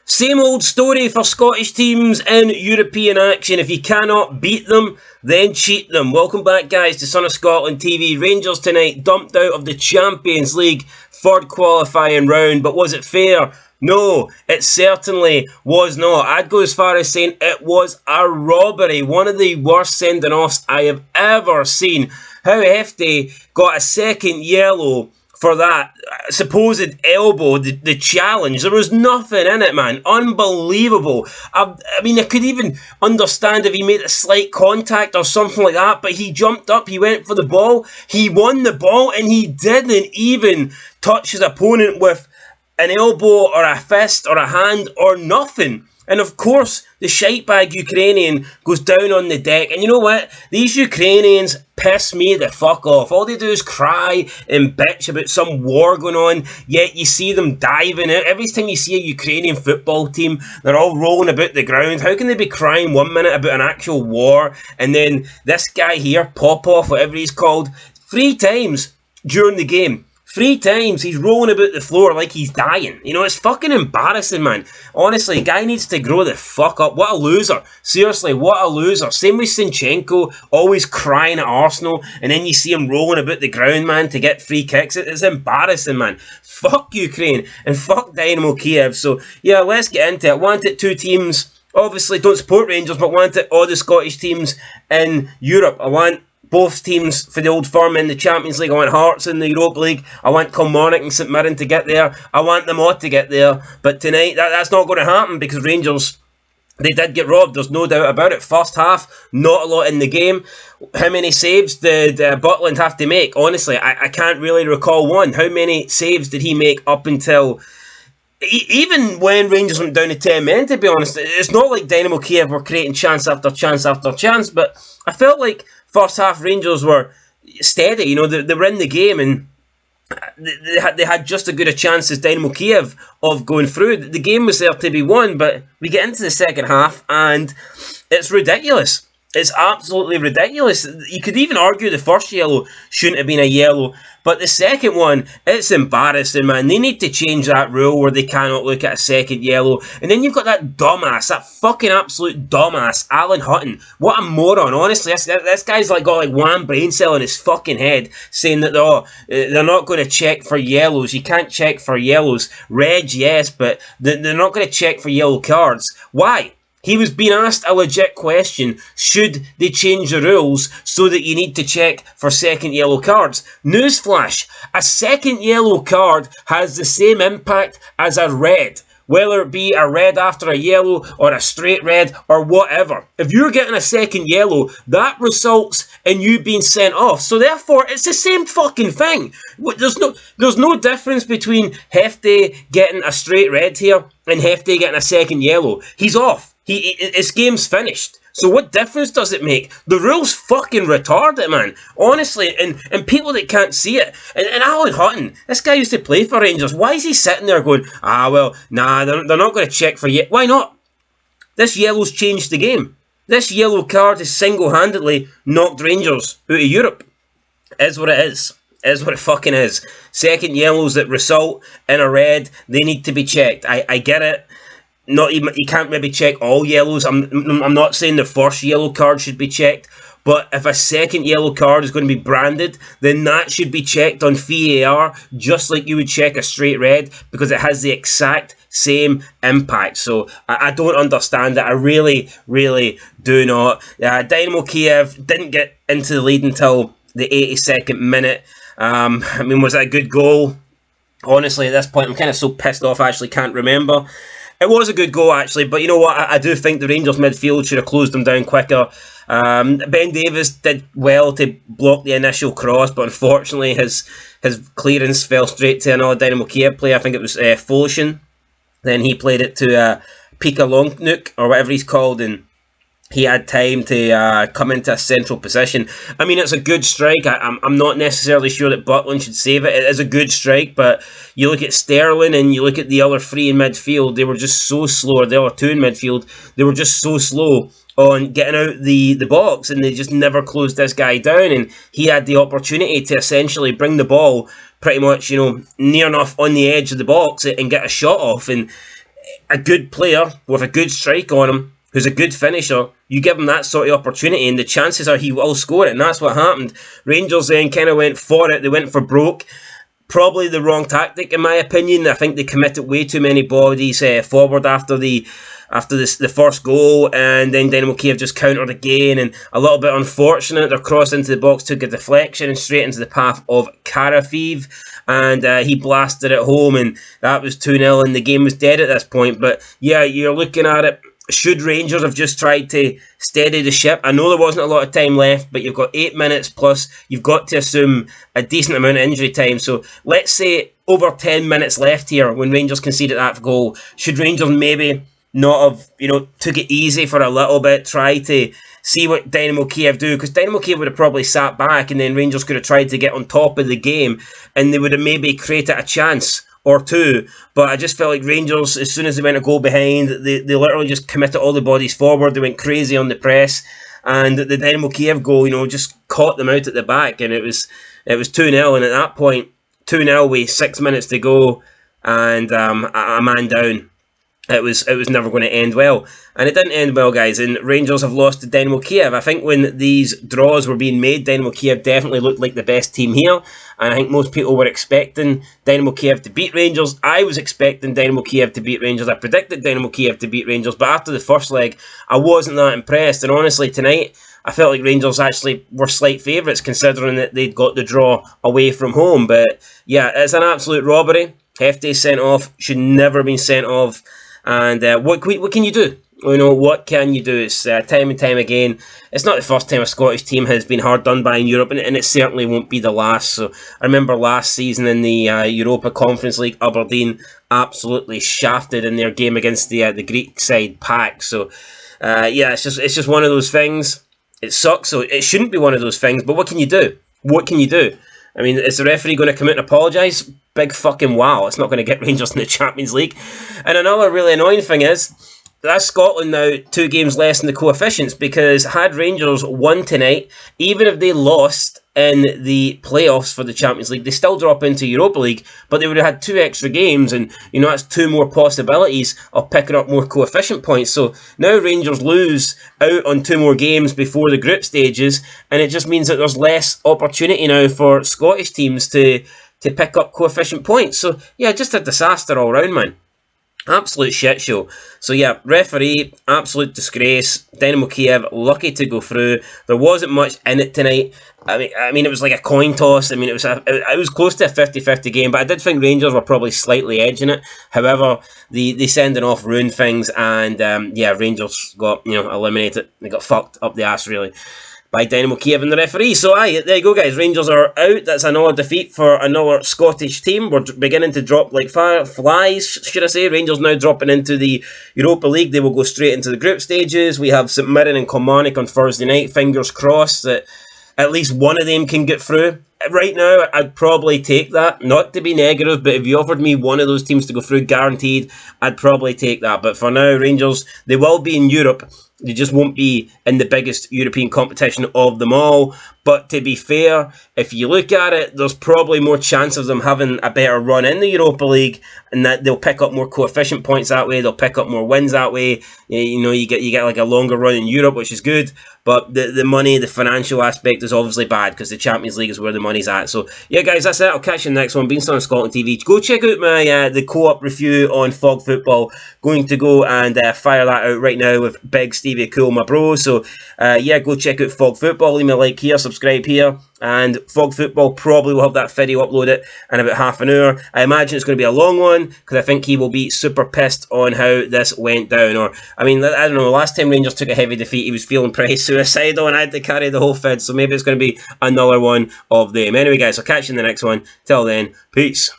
Same old story for Scottish teams in European action. If you cannot beat them, then cheat them. Welcome back, guys, to Son of Scotland TV. Rangers tonight dumped out of the Champions League third qualifying round. But was it fair? No, it certainly was not. I'd go as far as saying it was a robbery. One of the worst sending-offs I have ever seen. How Hefty got a second yellow for that supposed elbow, the challenge. There was nothing in it, man. Unbelievable. I mean, I could even understand if he made a slight contact or something like that, but he jumped up, he went for the ball, he won the ball, and he didn't even touch his opponent with an elbow or a fist or a hand or nothing. And of course, the shitebag Ukrainian goes down on the deck. And you know what? These Ukrainians piss me the fuck off. All they do is cry and bitch about some war going on, yet you see them diving out. Every time you see a Ukrainian football team, they're all rolling about the ground. How can they be crying 1 minute about an actual war, and then this guy here, Popov, whatever he's called, 3 times during the game, 3 times he's rolling about the floor like he's dying. You know, it's fucking embarrassing, man. Honestly, guy needs to grow the fuck up. What a loser. Seriously, what a loser. Same with Zinchenko, always crying at Arsenal, and then you see him rolling about the ground, man, to get free kicks. It's embarrassing, man. Fuck Ukraine and fuck Dynamo Kiev. So, yeah, let's get into it. Wanted 2 teams, obviously don't support Rangers, but wanted all the Scottish teams in Europe. I want both teams for the old firm in the Champions League. I want Hearts in the Europa League. I want Kilmarnock and St Mirren to get there. I want them all to get there. But tonight, that's not going to happen because Rangers, they did get robbed. There's no doubt about it. First half, not a lot in the game. How many saves did Butland have to make? Honestly, I can't really recall one. How many saves did he make up until... Even when Rangers went down to 10 men, to be honest, it's not like Dynamo Kiev were creating chance after chance after chance, but I felt like first half Rangers were steady. You know, they were in the game and they had just as good a chance as Dynamo Kiev of going through. The game was there to be won, but we get into the second half and it's ridiculous. It's absolutely ridiculous. You could even argue the first yellow shouldn't have been a yellow, but the second one, it's embarrassing, man. They need to change that rule where they cannot look at a second yellow. And then you've got that dumbass, that fucking absolute dumbass, Alan Hutton. What a moron, honestly. This guy's got like one brain cell in his fucking head saying that they're not going to check for yellows. You can't check for yellows. Red, yes, but they're not going to check for yellow cards. Why? He was being asked a legit question. Should they change the rules so that you need to check for second yellow cards? Newsflash, a second yellow card has the same impact as a red. Whether it be a red after a yellow or a straight red or whatever. If you're getting a second yellow, that results in you being sent off. So therefore, it's the same fucking thing. There's no difference between Hefty getting a straight red here and Hefty getting a second yellow. He's off. His game's finished. So what difference does it make? The rule's fucking retarded, man. Honestly, and people that can't see it. And Alan Hutton, this guy used to play for Rangers. Why is he sitting there going, they're not going to check for yet. Why not? This yellow's changed the game. This yellow card has single-handedly knocked Rangers out of Europe. Is what it is. Is what it fucking is. Second yellows that result in a red, they need to be checked. I get it. Not even, you can't maybe check all yellows. I'm not saying the first yellow card should be checked, but if a second yellow card is going to be branded, then that should be checked on VAR, just like you would check a straight red, because it has the exact same impact. So I don't understand it. I really, really do not. Dynamo Kiev didn't get into the lead until the 82nd minute. I mean, was that a good goal? Honestly, at this point, I'm kind of so pissed off I actually can't remember. It was a good goal, actually, but you know what? I do think the Rangers midfield should have closed them down quicker. Ben Davies did well to block the initial cross, but unfortunately his clearance fell straight to another Dynamo Kiev player. I think it was Folishin. Then he played it to Pika Longnuk, or whatever he's called, and he had time to come into a central position. I mean, it's a good strike. I'm not necessarily sure that Butland should save it. It is a good strike, but you look at Sterling and you look at the other 3 in midfield, they were just so slow. The other 2 in midfield, they were just so slow on getting out the box, and they just never closed this guy down, and he had the opportunity to essentially bring the ball pretty much, near enough on the edge of the box and get a shot off, and a good player with a good strike on him, who's a good finisher, you give him that sort of opportunity and the chances are he will score it, and that's what happened. Rangers then kind of went for it, they went for broke. Probably the wrong tactic in my opinion. I think they committed way too many bodies forward after the first goal, and then Dynamo Kiev just countered again, and a little bit unfortunate. Their cross into the box took a deflection and straight into the path of Karafiv, and he blasted it home, and that was 2-0, and the game was dead at this point. But yeah, you're looking at it. Should Rangers have just tried to steady the ship? I know there wasn't a lot of time left, but you've got 8 minutes plus. You've got to assume a decent amount of injury time. So let's say over 10 minutes left here when Rangers conceded that goal. Should Rangers maybe not have, took it easy for a little bit, try to see what Dynamo Kiev do? Because Dynamo Kiev would have probably sat back and then Rangers could have tried to get on top of the game and they would have maybe created a chance or two. But I just felt like Rangers, as soon as they went a goal behind, they literally just committed all the bodies forward. They went crazy on the press, and the Dynamo Kiev goal, just caught them out at the back, and it was 2-0. And at that point, 2-0 with 6 minutes to go, and a man down. It was never going to end well. And it didn't end well, guys. And Rangers have lost to Dynamo Kiev. I think when these draws were being made, Dynamo Kiev definitely looked like the best team here. And I think most people were expecting Dynamo Kiev to beat Rangers. I was expecting Dynamo Kiev to beat Rangers. I predicted Dynamo Kiev to beat Rangers. But after the first leg, I wasn't that impressed. And honestly, tonight, I felt like Rangers actually were slight favourites considering that they'd got the draw away from home. But yeah, it's an absolute robbery. Hefty sent off. Should never have been sent off. And what can you do? What can you do? It's time and time again. It's not the first time a Scottish team has been hard done by in Europe, and it certainly won't be the last. So I remember last season in the Europa Conference League, Aberdeen absolutely shafted in their game against the Greek side PAC. So yeah, it's just one of those things. It sucks. So it shouldn't be one of those things. But what can you do? What can you do? I mean, is the referee going to come out and apologise? Big fucking wow. It's not going to get Rangers in the Champions League. And another really annoying thing is, that's Scotland now 2 games less in the coefficients, because had Rangers won tonight, even if they lost in the playoffs for the Champions League, they still drop into Europa League, but they would have had 2 extra games, and that's 2 more possibilities of picking up more coefficient points. So now Rangers lose out on 2 more games before the group stages, and it just means that there's less opportunity now for Scottish teams to pick up coefficient points. So yeah, just a disaster all round, man. Absolute shit show. So yeah, referee, absolute disgrace. Dynamo Kiev, lucky to go through. There wasn't much in it tonight. I mean, it was like a coin toss. I mean, it was close to a 50-50 game, but I did think Rangers were probably slightly edging it. However, the sending off ruined things, and yeah, Rangers got eliminated. They got fucked up the ass, really, by Dynamo Kiev and the referee. So aye, there you go, guys. Rangers are out. That's another defeat for another Scottish team. We're beginning to drop like flies, should I say. Rangers now dropping into the Europa League. They will go straight into the group stages. We have St Mirren and Kilmarnock on Thursday night. Fingers crossed that at least one of them can get through. Right now, I'd probably take that. Not to be negative, but if you offered me one of those teams to go through guaranteed, I'd probably take that. But for now, Rangers, they will be in Europe. They just won't be in the biggest European competition of them all. But to be fair, if you look at it, there's probably more chance of them having a better run in the Europa League, and that they'll pick up more coefficient points that way. They'll pick up more wins that way. You get like a longer run in Europe, which is good. But the money, the financial aspect is obviously bad, because the Champions League is where the money's at. So yeah, guys, that's it. I'll catch you in the next one. Been on Scotland TV. Go check out my the co-op review on Fog Football. Going to go and fire that out right now with Big Stevie Cool, my bro. So yeah, go check out Fog Football. Leave me a like here, subscribe here. And Fog Football probably will have that video uploaded in about half an hour. I imagine it's going to be a long one, because I think he will be super pissed on how this went down. Or, I mean, I don't know, last time Rangers took a heavy defeat, he was feeling pretty suicidal and I had to carry the whole fid. So maybe it's going to be another one of them. Anyway, guys, I'll catch you in the next one. Till then, peace.